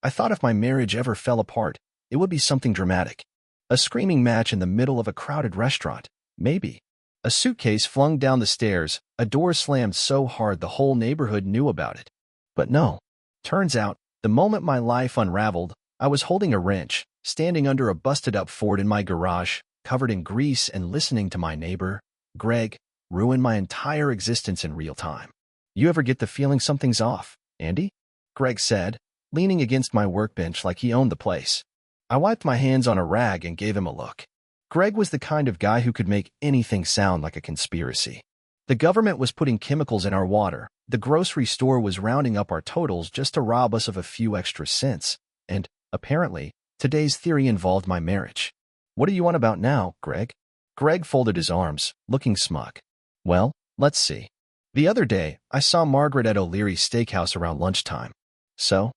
I thought if my marriage ever fell apart, it would be something dramatic. A screaming match in the middle of a crowded restaurant, maybe. A suitcase flung down the stairs, a door slammed so hard the whole neighborhood knew about it. But no. Turns out, the moment my life unraveled, I was holding a wrench, standing under a busted-up Ford in my garage, covered in grease and listening to my neighbor, Greg, ruin my entire existence in real time. You ever get the feeling something's off, Andy? Greg said, leaning against my workbench like he owned the place. I wiped my hands on a rag and gave him a look. Greg was the kind of guy who could make anything sound like a conspiracy. The government was putting chemicals in our water, the grocery store was rounding up our totals just to rob us of a few extra cents, and, apparently, today's theory involved my marriage. What do you want about now, Greg? Greg folded his arms, looking smug. Well, let's see. The other day, I saw Margaret at O'Leary's steakhouse around lunchtime. So,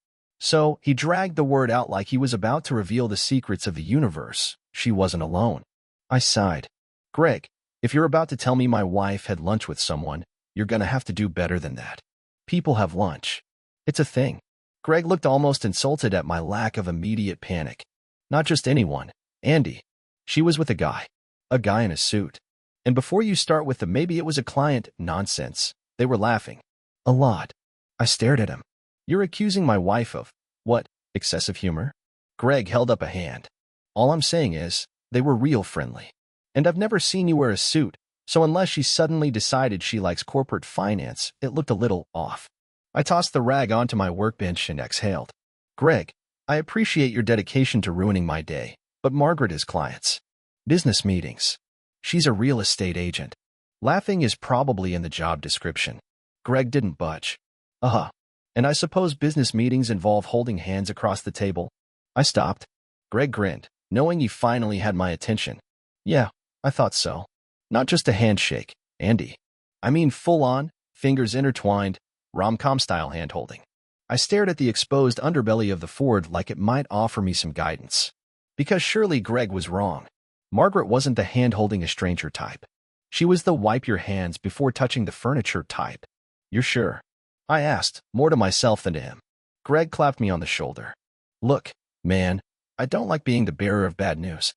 he dragged the word out like he was about to reveal the secrets of the universe. She wasn't alone. I sighed. Greg, if you're about to tell me my wife had lunch with someone, you're gonna have to do better than that. People have lunch. It's a thing. Greg looked almost insulted at my lack of immediate panic. Not just anyone, Andy. She was with a guy in a suit. And before you start with the maybe it was a client nonsense, they were laughing. A lot. I stared at him. You're accusing my wife of, what, excessive humor? Greg held up a hand. All I'm saying is, they were real friendly. And I've never seen you wear a suit, so unless she suddenly decided she likes corporate finance, it looked a little off. I tossed the rag onto my workbench and exhaled. Greg, I appreciate your dedication to ruining my day, but Margaret has clients. Business meetings. She's a real estate agent. Laughing is probably in the job description. Greg didn't budge. And I suppose business meetings involve holding hands across the table? I stopped. Greg grinned, knowing he finally had my attention. Yeah, I thought so. Not just a handshake, Andy. I mean full-on, fingers intertwined, rom-com style hand-holding. I stared at the exposed underbelly of the Ford like it might offer me some guidance. Because surely Greg was wrong. Margaret wasn't the hand-holding a stranger type. She was the wipe your hands before touching the furniture type. You're sure? I asked, more to myself than to him. Greg clapped me on the shoulder. Look, man, I don't like being the bearer of bad news.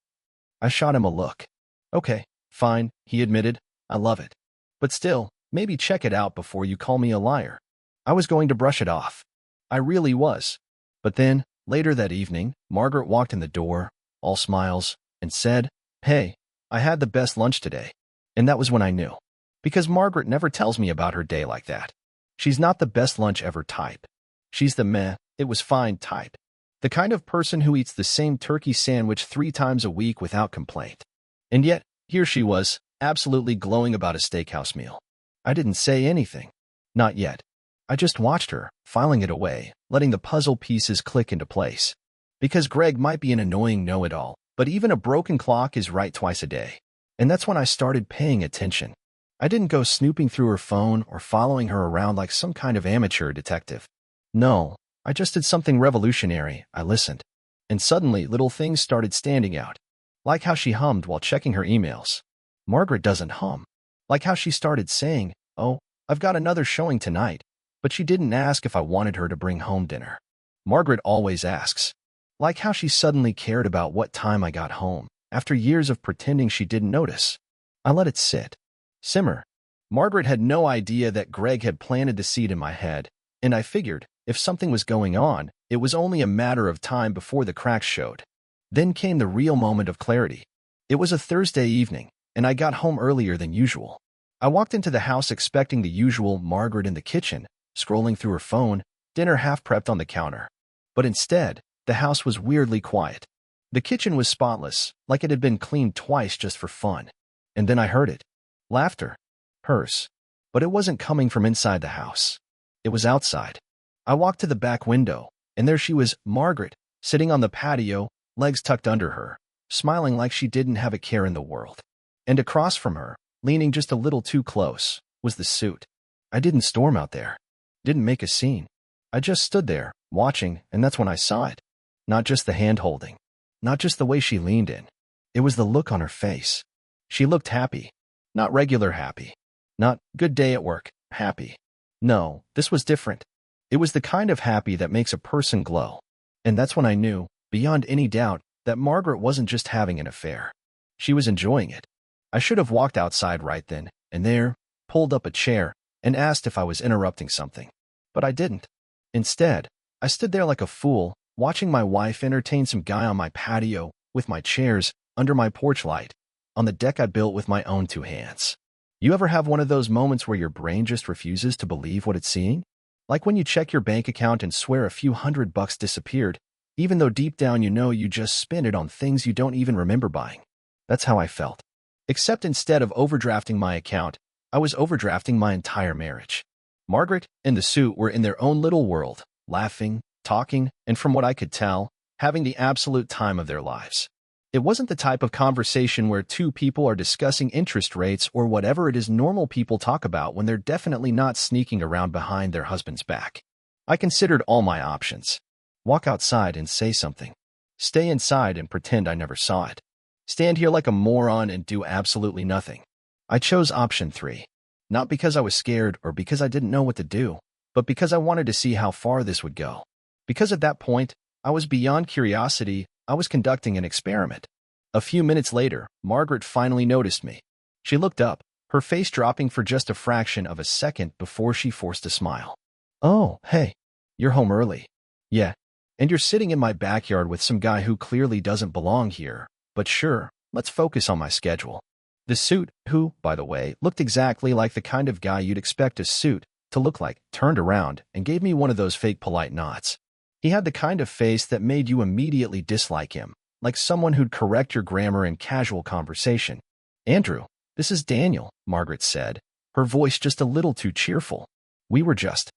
I shot him a look. Okay, fine, he admitted. I love it. But still, maybe check it out before you call me a liar. I was going to brush it off. I really was. But then, later that evening, Margaret walked in the door, all smiles, and said, Hey, I had the best lunch today. And that was when I knew. Because Margaret never tells me about her day like that. She's not the best lunch ever type. She's the meh, it was fine type. The kind of person who eats the same turkey sandwich 3 times a week without complaint. And yet, here she was, absolutely glowing about a steakhouse meal. I didn't say anything. Not yet. I just watched her, filing it away, letting the puzzle pieces click into place. Because Greg might be an annoying know-it-all, but even a broken clock is right twice a day. And that's when I started paying attention. I didn't go snooping through her phone or following her around like some kind of amateur detective. No, I just did something revolutionary. I listened. And suddenly, little things started standing out. Like how she hummed while checking her emails. Margaret doesn't hum. Like how she started saying, Oh, I've got another showing tonight. But she didn't ask if I wanted her to bring home dinner. Margaret always asks. Like how she suddenly cared about what time I got home, after years of pretending she didn't notice. I let it sit. Simmer. Margaret had no idea that Greg had planted the seed in my head, and I figured, if something was going on, it was only a matter of time before the cracks showed. Then came the real moment of clarity. It was a Thursday evening, and I got home earlier than usual. I walked into the house expecting the usual Margaret in the kitchen, scrolling through her phone, dinner half prepped on the counter. But instead, the house was weirdly quiet. The kitchen was spotless, like it had been cleaned twice just for fun. And then I heard it. Laughter. Hers. But it wasn't coming from inside the house. It was outside. I walked to the back window, and there she was, Margaret, sitting on the patio, legs tucked under her, smiling like she didn't have a care in the world. And across from her, leaning just a little too close, was the suit. I didn't storm out there. Didn't make a scene. I just stood there, watching, and that's when I saw it. Not just the hand-holding. Not just the way she leaned in. It was the look on her face. She looked happy. Not regular happy. Not good day at work, happy. No, this was different. It was the kind of happy that makes a person glow. And that's when I knew, beyond any doubt, that Margaret wasn't just having an affair. She was enjoying it. I should have walked outside right then and there, pulled up a chair, and asked if I was interrupting something. But I didn't. Instead, I stood there like a fool, watching my wife entertain some guy on my patio, with my chairs, under my porch light, on the deck I built with my own 2 hands. You ever have one of those moments where your brain just refuses to believe what it's seeing? Like when you check your bank account and swear a few $100 disappeared, even though deep down you know you just spent it on things you don't even remember buying. That's how I felt. Except instead of overdrafting my account, I was overdrafting my entire marriage. Margaret and the suit were in their own little world, laughing, talking, and from what I could tell, having the absolute time of their lives. It wasn't the type of conversation where 2 people are discussing interest rates or whatever it is normal people talk about when they're definitely not sneaking around behind their husband's back. I considered all my options. Walk outside and say something. Stay inside and pretend I never saw it. Stand here like a moron and do absolutely nothing. I chose option 3. Not because I was scared or because I didn't know what to do, but because I wanted to see how far this would go. Because at that point, I was beyond curiosity, I was conducting an experiment. A few minutes later, Margaret finally noticed me. She looked up, her face dropping for just a fraction of a second before she forced a smile. "Oh, hey, you're home early." "Yeah, and you're sitting in my backyard with some guy who clearly doesn't belong here, but sure, let's focus on my schedule." The suit, who, by the way, looked exactly like the kind of guy you'd expect a suit to look like, turned around and gave me one of those fake polite nods. He had the kind of face that made you immediately dislike him, like someone who'd correct your grammar in casual conversation. "Andrew, this is Daniel," Margaret said, her voice just a little too cheerful. "We were just—"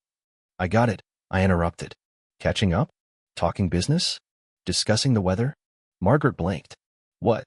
"I got it," I interrupted. "Catching up? Talking business? Discussing the weather?" Margaret blinked. "What?"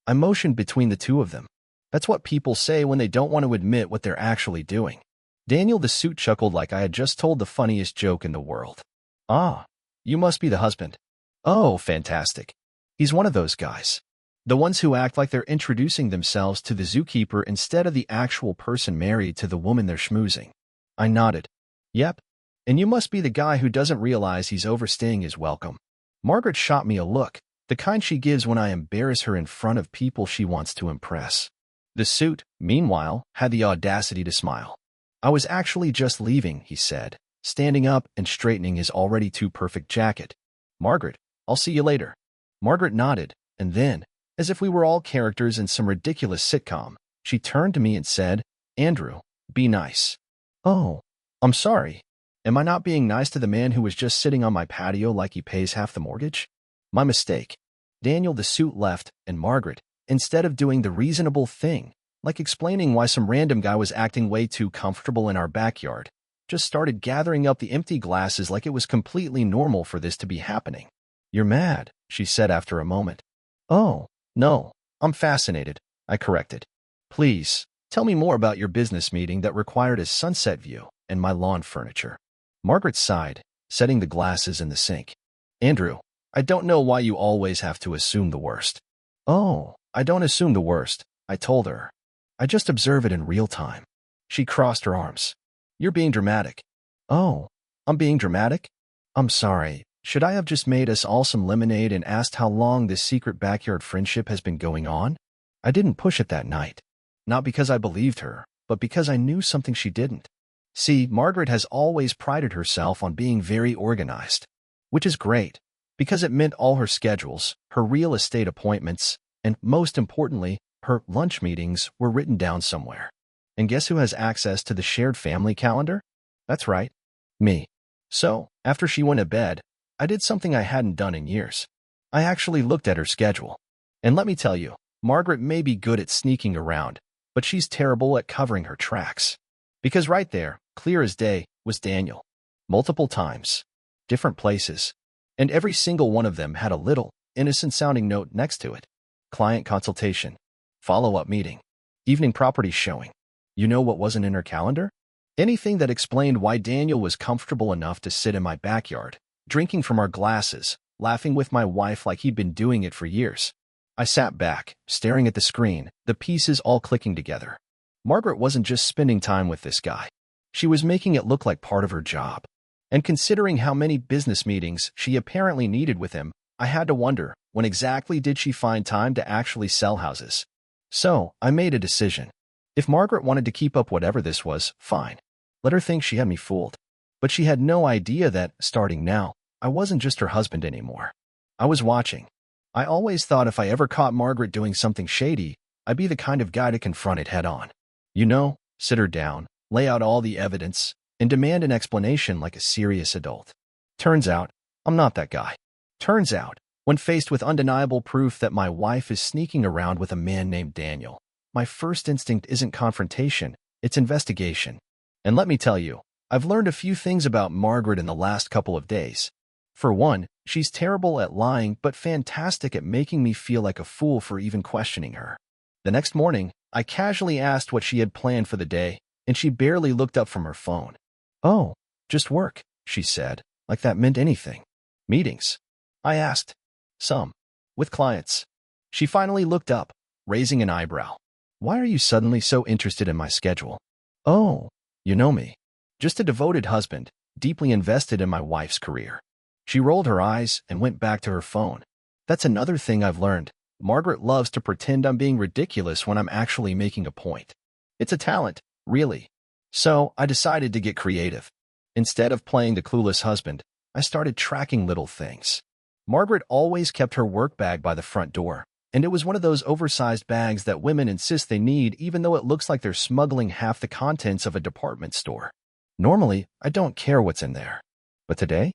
I motioned between the 2 of them. That's what people say when they don't want to admit what they're actually doing. Daniel the suit chuckled like I had just told the funniest joke in the world. "Ah, you must be the husband." "Oh, fantastic." He's one of those guys. The ones who act like they're introducing themselves to the zookeeper instead of the actual person married to the woman they're schmoozing. I nodded. "Yep. And you must be the guy who doesn't realize he's overstaying his welcome." Margaret shot me a look, the kind she gives when I embarrass her in front of people she wants to impress. The suit, meanwhile, had the audacity to smile. "I was actually just leaving," he said, standing up and straightening his already too perfect jacket. "Margaret, I'll see you later." Margaret nodded, and then, as if we were all characters in some ridiculous sitcom, she turned to me and said, "Andrew, be nice." "Oh, I'm sorry. Am I not being nice to the man who was just sitting on my patio like he pays half the mortgage?" "My mistake." Daniel the suit left, and Margaret, instead of doing the reasonable thing, like explaining why some random guy was acting way too comfortable in our backyard, just started gathering up the empty glasses like it was completely normal for this to be happening. "You're mad," she said after a moment. "Oh, no, I'm fascinated," I corrected. "Please, tell me more about your business meeting that required a sunset view and my lawn furniture." Margaret sighed, setting the glasses in the sink. "Andrew, I don't know why you always have to assume the worst." "Oh, I don't assume the worst," I told her. "I just observe it in real time." She crossed her arms. "You're being dramatic." "Oh, I'm being dramatic? I'm sorry. Should I have just made us all some lemonade and asked how long this secret backyard friendship has been going on?" I didn't push it that night. Not because I believed her, but because I knew something she didn't. See, Margaret has always prided herself on being very organized, which is great, because it meant all her schedules, her real estate appointments, and most importantly, her lunch meetings were written down somewhere. And guess who has access to the shared family calendar? That's right, me. So, after she went to bed, I did something I hadn't done in years. I actually looked at her schedule. And let me tell you, Margaret may be good at sneaking around, but she's terrible at covering her tracks. Because right there, clear as day, was Daniel. Multiple times. Different places. And every single one of them had a little, innocent-sounding note next to it. Client consultation. Follow-up meeting. Evening property showing. You know what wasn't in her calendar? Anything that explained why Daniel was comfortable enough to sit in my backyard, drinking from our glasses, laughing with my wife like he'd been doing it for years. I sat back, staring at the screen, the pieces all clicking together. Margaret wasn't just spending time with this guy. She was making it look like part of her job. And considering how many business meetings she apparently needed with him, I had to wonder, when exactly did she find time to actually sell houses? So, I made a decision. If Margaret wanted to keep up whatever this was, fine. Let her think she had me fooled. But she had no idea that, starting now, I wasn't just her husband anymore. I was watching. I always thought if I ever caught Margaret doing something shady, I'd be the kind of guy to confront it head on. You know, sit her down, lay out all the evidence, and demand an explanation like a serious adult. Turns out, I'm not that guy. Turns out, when faced with undeniable proof that my wife is sneaking around with a man named Daniel, my first instinct isn't confrontation, it's investigation. And let me tell you, I've learned a few things about Margaret in the last couple of days. For one, she's terrible at lying but fantastic at making me feel like a fool for even questioning her. The next morning, I casually asked what she had planned for the day, and she barely looked up from her phone. "Oh, just work," she said, like that meant anything. "Meetings?" I asked. "Some. With clients." She finally looked up, raising an eyebrow. "Why are you suddenly so interested in my schedule?" "Oh, you know me. Just a devoted husband, deeply invested in my wife's career." She rolled her eyes and went back to her phone. That's another thing I've learned. Margaret loves to pretend I'm being ridiculous when I'm actually making a point. It's a talent, really. So I decided to get creative. Instead of playing the clueless husband, I started tracking little things. Margaret always kept her work bag by the front door, and it was one of those oversized bags that women insist they need even though it looks like they're smuggling half the contents of a department store. Normally, I don't care what's in there. But today,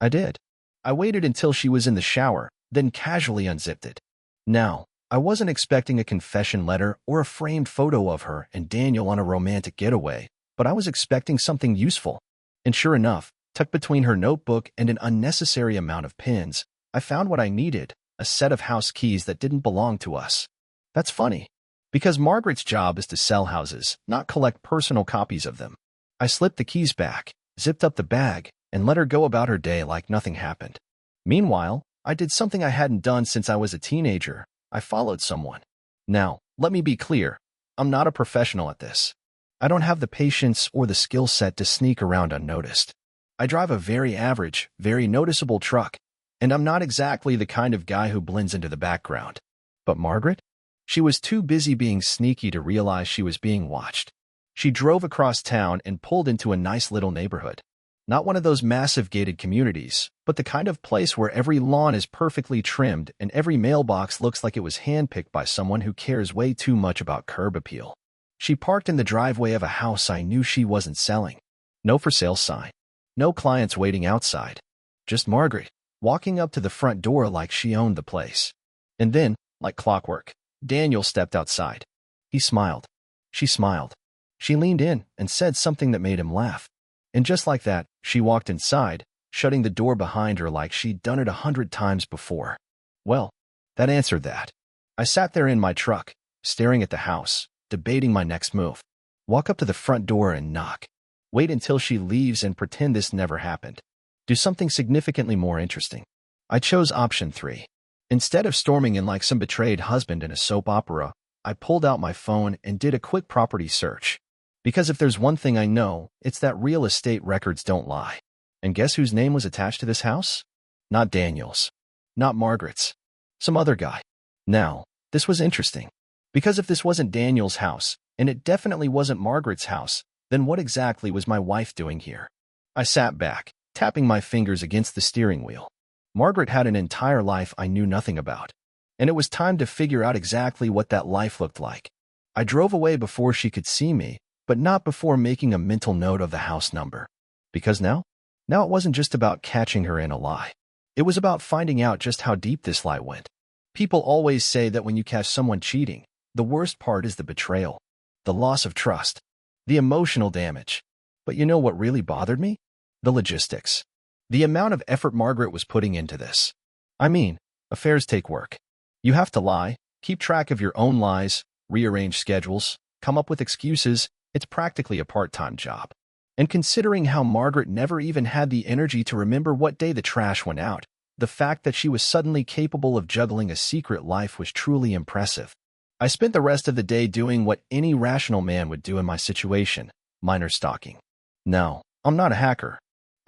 I did. I waited until she was in the shower, then casually unzipped it. Now, I wasn't expecting a confession letter or a framed photo of her and Daniel on a romantic getaway, but I was expecting something useful. And sure enough, tucked between her notebook and an unnecessary amount of pins, I found what I needed, a set of house keys that didn't belong to us. That's funny, because Margaret's job is to sell houses, not collect personal copies of them. I slipped the keys back, zipped up the bag, and let her go about her day like nothing happened. Meanwhile, I did something I hadn't done since I was a teenager. I followed someone. Now, let me be clear. I'm not a professional at this. I don't have the patience or the skill set to sneak around unnoticed. I drive a very average, very noticeable truck, and I'm not exactly the kind of guy who blends into the background. But Margaret? She was too busy being sneaky to realize she was being watched. She drove across town and pulled into a nice little neighborhood. Not one of those massive gated communities, but the kind of place where every lawn is perfectly trimmed and every mailbox looks like it was handpicked by someone who cares way too much about curb appeal. She parked in the driveway of a house I knew she wasn't selling. No for sale sign. No clients waiting outside. Just Margaret, walking up to the front door like she owned the place. And then, like clockwork, Daniel stepped outside. He smiled. She smiled. She leaned in and said something that made him laugh. And just like that, she walked inside, shutting the door behind her like she'd done it 100 times before. Well, that answered that. I sat there in my truck, staring at the house, debating my next move. Walk up to the front door and knock. Wait until she leaves and pretend this never happened. Do something significantly more interesting. I chose option 3. Instead of storming in like some betrayed husband in a soap opera, I pulled out my phone and did a quick property search. Because if there's one thing I know, it's that real estate records don't lie. And guess whose name was attached to this house? Not Daniel's. Not Margaret's. Some other guy. Now, this was interesting. Because if this wasn't Daniel's house, and it definitely wasn't Margaret's house, then what exactly was my wife doing here? I sat back, tapping my fingers against the steering wheel. Margaret had an entire life I knew nothing about. And it was time to figure out exactly what that life looked like. I drove away before she could see me, but not before making a mental note of the house number. Because now it wasn't just about catching her in a lie. It was about finding out just how deep this lie went. People always say that when you catch someone cheating, the worst part is the betrayal, the loss of trust, the emotional damage. But you know what really bothered me? The logistics. The amount of effort Margaret was putting into this. I mean, affairs take work. You have to lie, keep track of your own lies, rearrange schedules, come up with excuses. It's practically a part-time job. And considering how Margaret never even had the energy to remember what day the trash went out, the fact that she was suddenly capable of juggling a secret life was truly impressive. I spent the rest of the day doing what any rational man would do in my situation, minor stalking. No, I'm not a hacker,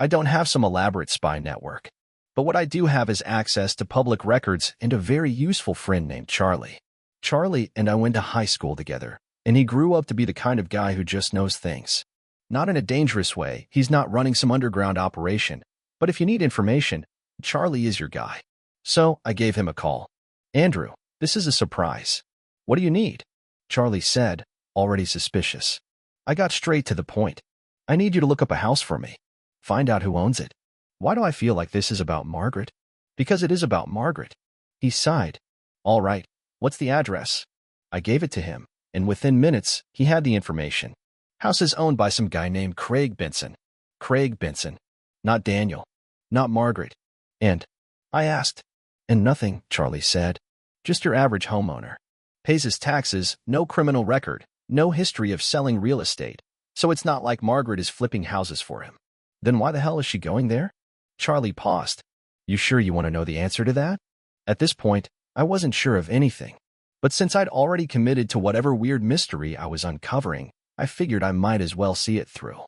I don't have some elaborate spy network. But what I do have is access to public records and a very useful friend named Charlie. Charlie and I went to high school together, and he grew up to be the kind of guy who just knows things. Not in a dangerous way, he's not running some underground operation, but if you need information, Charlie is your guy. So I gave him a call. Andrew, this is a surprise. What do you need? Charlie said, already suspicious. I got straight to the point. I need you to look up a house for me. Find out who owns it. Why do I feel like this is about Margaret? Because it is about Margaret. He sighed. All right, what's the address? I gave it to him, and within minutes, he had the information. House is owned by some guy named Craig Benson. Craig Benson. Not Daniel. Not Margaret. And I asked. And nothing, Charlie said. Just your average homeowner. Pays his taxes, no criminal record, no history of selling real estate. So it's not like Margaret is flipping houses for him. Then why the hell is she going there? Charlie paused. You sure you want to know the answer to that? At this point, I wasn't sure of anything. But since I'd already committed to whatever weird mystery I was uncovering, I figured I might as well see it through.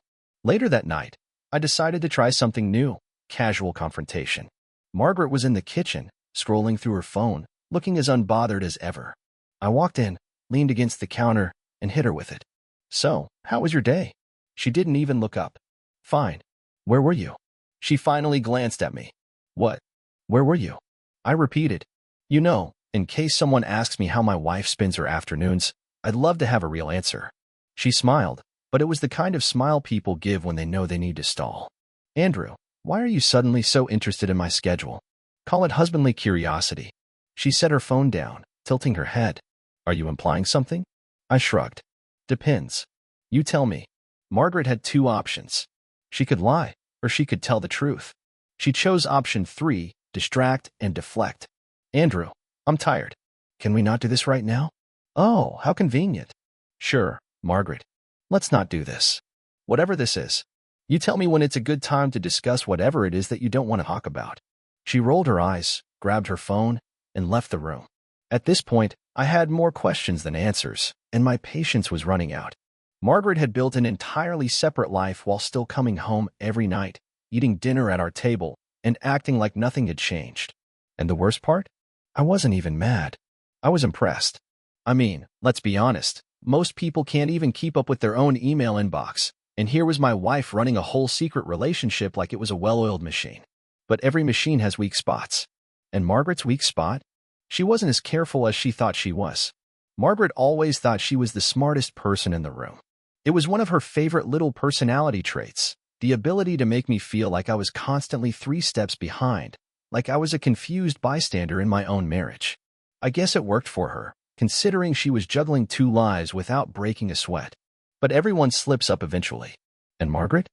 Later that night, I decided to try something new, casual confrontation. Margaret was in the kitchen, scrolling through her phone, looking as unbothered as ever. I walked in, leaned against the counter, and hit her with it. So, how was your day? She didn't even look up. Fine. Where were you? She finally glanced at me. What? Where were you? I repeated. You know, in case someone asks me how my wife spends her afternoons, I'd love to have a real answer. She smiled, but it was the kind of smile people give when they know they need to stall. Andrew, why are you suddenly so interested in my schedule? Call it husbandly curiosity. She set her phone down, tilting her head. Are you implying something? I shrugged. Depends. You tell me. Margaret had two options. She could lie, or she could tell the truth. She chose option 3, distract and deflect. Andrew, I'm tired. Can we not do this right now? Oh, how convenient. Sure, Margaret. Let's not do this. Whatever this is. You tell me when it's a good time to discuss whatever it is that you don't want to talk about. She rolled her eyes, grabbed her phone, and left the room. At this point, I had more questions than answers, and my patience was running out. Margaret had built an entirely separate life while still coming home every night, eating dinner at our table, and acting like nothing had changed. And the worst part? I wasn't even mad. I was impressed. I mean, let's be honest, most people can't even keep up with their own email inbox, and here was my wife running a whole secret relationship like it was a well-oiled machine. But every machine has weak spots. And Margaret's weak spot? She wasn't as careful as she thought she was. Margaret always thought she was the smartest person in the room. It was one of her favorite little personality traits, the ability to make me feel like I was constantly 3 steps behind, like I was a confused bystander in my own marriage. I guess it worked for her, considering she was juggling 2 lives without breaking a sweat. But everyone slips up eventually. And Margaret?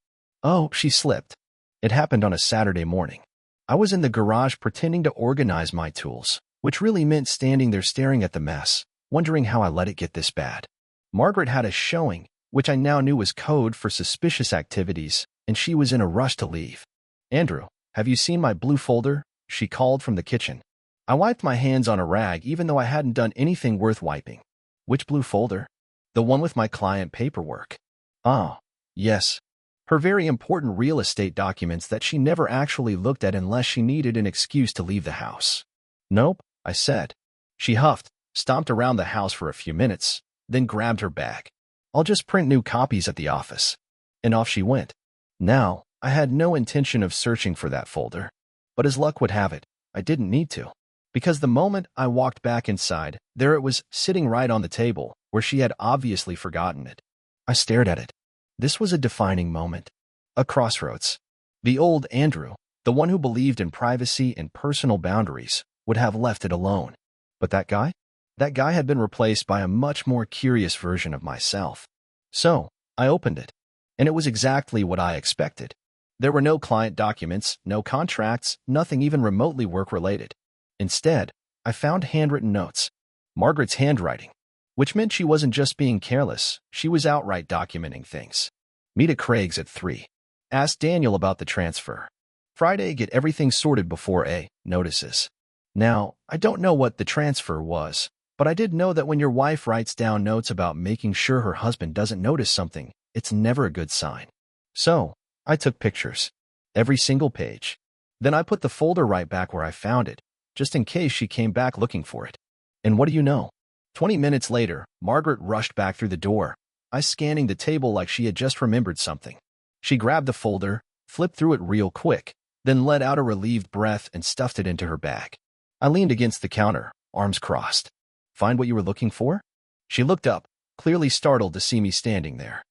Oh, she slipped. It happened on a Saturday morning. I was in the garage pretending to organize my tools, which really meant standing there staring at the mess, wondering how I let it get this bad. Margaret had a showing, which I now knew was code for suspicious activities, and she was in a rush to leave. Andrew, have you seen my blue folder? She called from the kitchen. I wiped my hands on a rag even though I hadn't done anything worth wiping. Which blue folder? The one with my client paperwork. Ah, yes. Her very important real estate documents that she never actually looked at unless she needed an excuse to leave the house. Nope, I said. She huffed, stomped around the house for a few minutes, then grabbed her bag. I'll just print new copies at the office. And off she went. Now, I had no intention of searching for that folder. But as luck would have it, I didn't need to. Because the moment I walked back inside, there it was sitting right on the table, where she had obviously forgotten it. I stared at it. This was a defining moment. A crossroads. The old Andrew, the one who believed in privacy and personal boundaries, would have left it alone. But that guy? That guy had been replaced by a much more curious version of myself. So, I opened it. And it was exactly what I expected. There were no client documents, no contracts, nothing even remotely work-related. Instead, I found handwritten notes. Margaret's handwriting. Which meant she wasn't just being careless, she was outright documenting things. Meet at Craig's at 3. Ask Daniel about the transfer. Friday, get everything sorted before A. Notices. Now, I don't know what the transfer was, but I did know that when your wife writes down notes about making sure her husband doesn't notice something, it's never a good sign. So, I took pictures. Every single page. Then I put the folder right back where I found it, just in case she came back looking for it. And what do you know? 20 minutes later, Margaret rushed back through the door, I scanning the table like she had just remembered something. She grabbed the folder, flipped through it real quick, then let out a relieved breath and stuffed it into her bag. I leaned against the counter, arms crossed. Find what you were looking for? She looked up, clearly startled to see me standing there.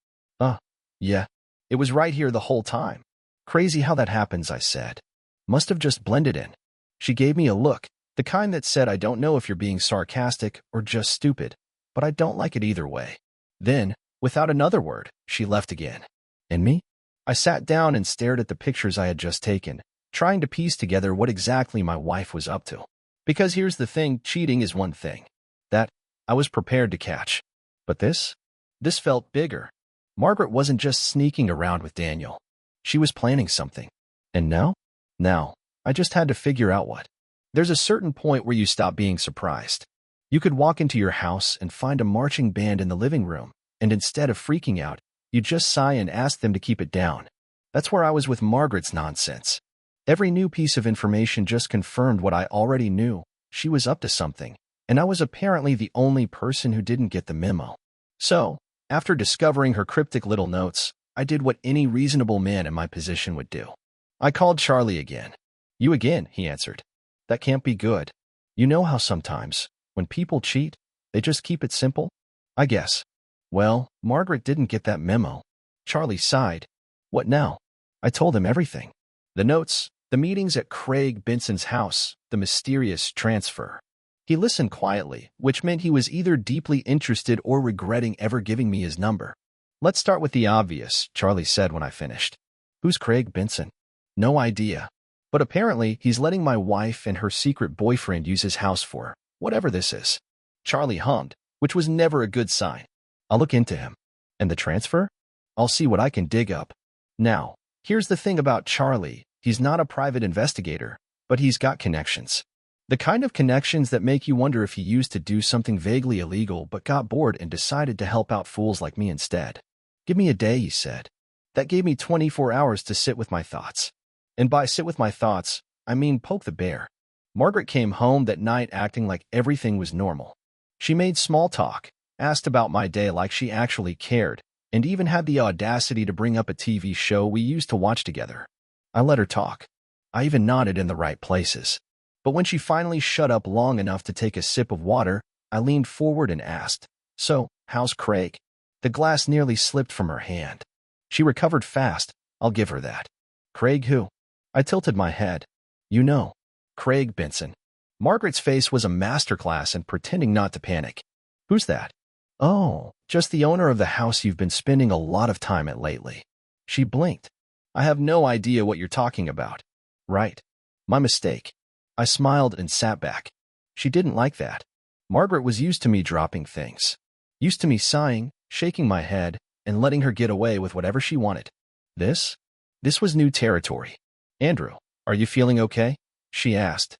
Yeah. It was right here the whole time. Crazy how that happens, I said. Must have just blended in. She gave me a look, the kind that said I don't know if you're being sarcastic or just stupid, but I don't like it either way. Then, without another word, she left again. And me? I sat down and stared at the pictures I had just taken, trying to piece together what exactly my wife was up to. Because here's the thing, cheating is one thing. That, I was prepared to catch. But this felt bigger. Margaret wasn't just sneaking around with Daniel. She was planning something. And now? Now, I just had to figure out what. There's a certain point where you stop being surprised. You could walk into your house and find a marching band in the living room, and instead of freaking out, you just sigh and ask them to keep it down. That's where I was with Margaret's nonsense. Every new piece of information just confirmed what I already knew. She was up to something, and I was apparently the only person who didn't get the memo. So, after discovering her cryptic little notes, I did what any reasonable man in my position would do. I called Charlie again. You again, he answered. That can't be good. You know how sometimes, when people cheat, they just keep it simple? I guess. Well, Margaret didn't get that memo. Charlie sighed. What now? I told him everything. The notes, the meetings at Craig Benson's house, the mysterious transfer. He listened quietly, which meant he was either deeply interested or regretting ever giving me his number. Let's start with the obvious, Charlie said when I finished. Who's Craig Benson? No idea. But apparently, he's letting my wife and her secret boyfriend use his house for whatever this is. Charlie hummed, which was never a good sign. I'll look into him. And the transfer? I'll see what I can dig up. Now, here's the thing about Charlie. He's not a private investigator, but he's got connections. The kind of connections that make you wonder if he used to do something vaguely illegal but got bored and decided to help out fools like me instead. Give me a day, he said. That gave me 24 hours to sit with my thoughts. And by sit with my thoughts, I mean poke the bear. Margaret came home that night acting like everything was normal. She made small talk, asked about my day like she actually cared, and even had the audacity to bring up a TV show we used to watch together. I let her talk. I even nodded in the right places. But when she finally shut up long enough to take a sip of water, I leaned forward and asked, So, how's Craig? The glass nearly slipped from her hand. She recovered fast, I'll give her that. Craig who? I tilted my head. You know, Craig Benson. Margaret's face was a masterclass in pretending not to panic. Who's that? Oh, just the owner of the house you've been spending a lot of time at lately. She blinked. I have no idea what you're talking about. Right. My mistake. I smiled and sat back. She didn't like that. Margaret was used to me dropping things. Used to me sighing, shaking my head, and letting her get away with whatever she wanted. This was new territory. Andrew, are you feeling okay? She asked.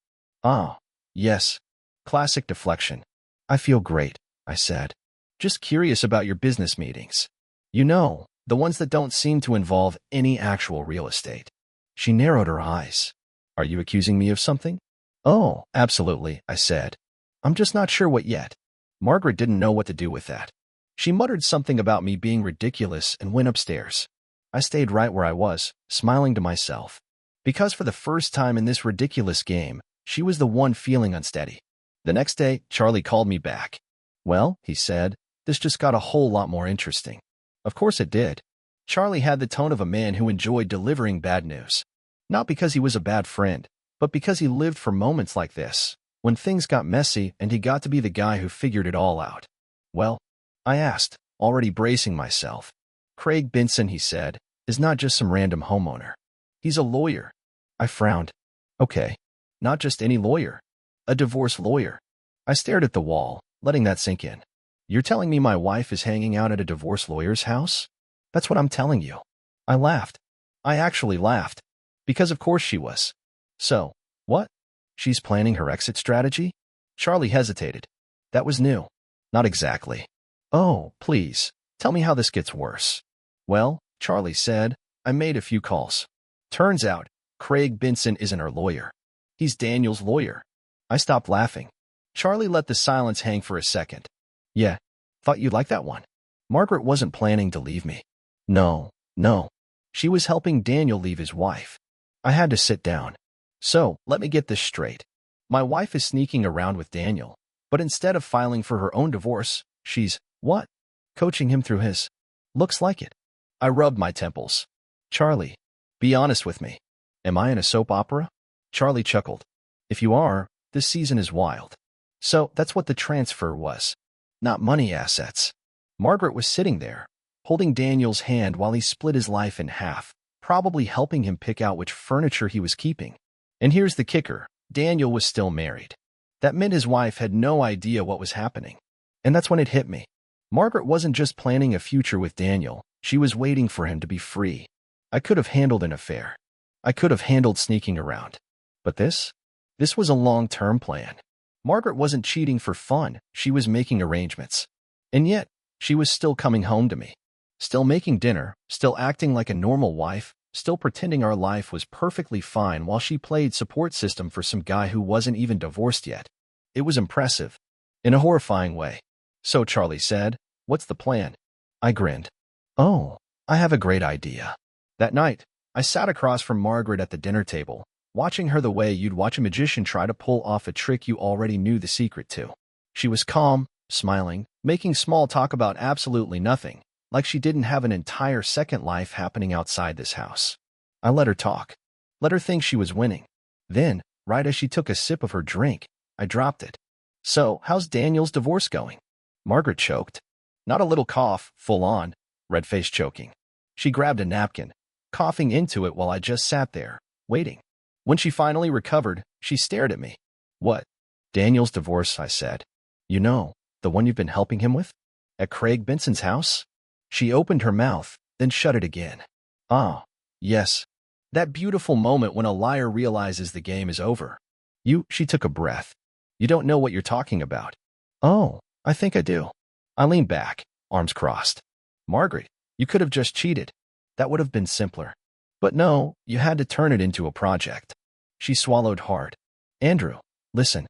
Yes. Classic deflection. I feel great, I said. Just curious about your business meetings. You know, the ones that don't seem to involve any actual real estate. She narrowed her eyes. Are you accusing me of something? Oh, absolutely, I said. I'm just not sure what yet. Margaret didn't know what to do with that. She muttered something about me being ridiculous and went upstairs. I stayed right where I was, smiling to myself. Because for the first time in this ridiculous game, she was the one feeling unsteady. The next day, Charlie called me back. Well, he said, this just got a whole lot more interesting. Of course it did. Charlie had the tone of a man who enjoyed delivering bad news. Not because he was a bad friend, but because he lived for moments like this, when things got messy and he got to be the guy who figured it all out. Well, I asked, already bracing myself. Craig Benson, he said, is not just some random homeowner. He's a lawyer. I frowned. Okay, not just any lawyer. A divorce lawyer. I stared at the wall, letting that sink in. You're telling me my wife is hanging out at a divorce lawyer's house? That's what I'm telling you. I laughed. I actually laughed. Because of course she was. So, what? She's planning her exit strategy? Charlie hesitated. That was new. Not exactly. Oh, please, tell me how this gets worse. Well, Charlie said, I made a few calls. Turns out, Craig Benson isn't her lawyer. He's Daniel's lawyer. I stopped laughing. Charlie let the silence hang for a second. Yeah, thought you'd like that one. Margaret wasn't planning to leave me. No. She was helping Daniel leave his wife. I had to sit down. So, let me get this straight. My wife is sneaking around with Daniel, but instead of filing for her own divorce, she's, what? Coaching him through his. Looks like it. I rubbed my temples. Charlie, be honest with me. Am I in a soap opera? Charlie chuckled. If you are, this season is wild. So, that's what the transfer was. Not money, assets. Margaret was sitting there, holding Daniel's hand while he split his life in half, probably helping him pick out which furniture he was keeping. And here's the kicker. Daniel was still married. That meant his wife had no idea what was happening. And that's when it hit me. Margaret wasn't just planning a future with Daniel. She was waiting for him to be free. I could have handled an affair. I could have handled sneaking around. But this was a long-term plan. Margaret wasn't cheating for fun. She was making arrangements. And yet, she was still coming home to me. Still making dinner, still acting like a normal wife, still pretending our life was perfectly fine while she played support system for some guy who wasn't even divorced yet. It was impressive. In a horrifying way. So Charlie said, "What's the plan?" I grinned. "Oh, I have a great idea." That night, I sat across from Margaret at the dinner table, watching her the way you'd watch a magician try to pull off a trick you already knew the secret to. She was calm, smiling, making small talk about absolutely nothing, like she didn't have an entire second life happening outside this house. I let her talk. Let her think she was winning. Then, right as she took a sip of her drink, I dropped it. "So, how's Daniel's divorce going?" Margaret choked. Not a little cough, full on, red face choking. She grabbed a napkin, coughing into it while I just sat there, waiting. When she finally recovered, she stared at me. "What? Daniel's divorce," I said. "You know, the one you've been helping him with? At Craig Benson's house?" She opened her mouth, then shut it again. "Ah, yes. That beautiful moment when a liar realizes the game is over. She took a breath. "You don't know what you're talking about." "Oh, I think I do." I leaned back, arms crossed. "Margaret, you could have just cheated. That would have been simpler. But no, you had to turn it into a project." She swallowed hard. "Andrew, listen."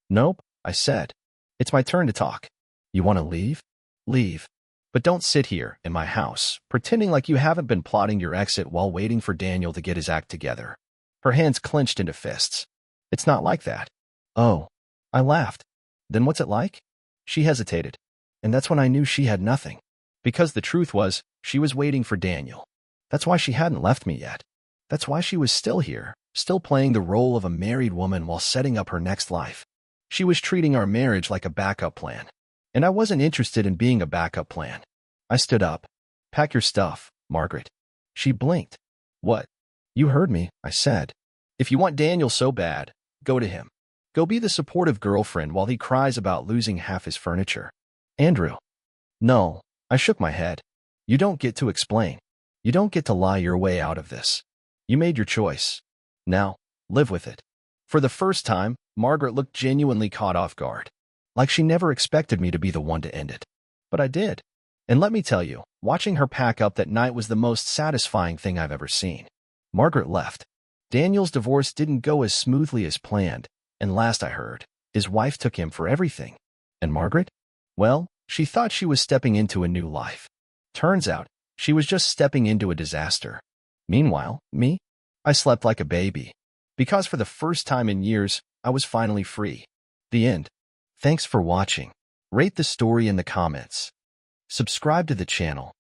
"Nope," I said. "It's my turn to talk. You want to leave? Leave. But don't sit here, in my house, pretending like you haven't been plotting your exit while waiting for Daniel to get his act together." Her hands clenched into fists. "It's not like that." "Oh." I laughed. "Then what's it like?" She hesitated. And that's when I knew she had nothing. Because the truth was, she was waiting for Daniel. That's why she hadn't left me yet. That's why she was still here, still playing the role of a married woman while setting up her next life. She was treating our marriage like a backup plan. And I wasn't interested in being a backup plan. I stood up. "Pack your stuff, Margaret." She blinked. "What?" "You heard me," I said. "If you want Daniel so bad, go to him. Go be the supportive girlfriend while he cries about losing half his furniture." "Andrew." "No." I shook my head. "You don't get to explain. You don't get to lie your way out of this. You made your choice. Now, live with it." For the first time, Margaret looked genuinely caught off guard. Like she never expected me to be the one to end it. But I did. And let me tell you, watching her pack up that night was the most satisfying thing I've ever seen. Margaret left. Daniel's divorce didn't go as smoothly as planned, and last I heard, his wife took him for everything. And Margaret? Well, she thought she was stepping into a new life. Turns out, she was just stepping into a disaster. Meanwhile, me? I slept like a baby. Because for the first time in years, I was finally free. The end. Thanks for watching. Rate the story in the comments. Subscribe to the channel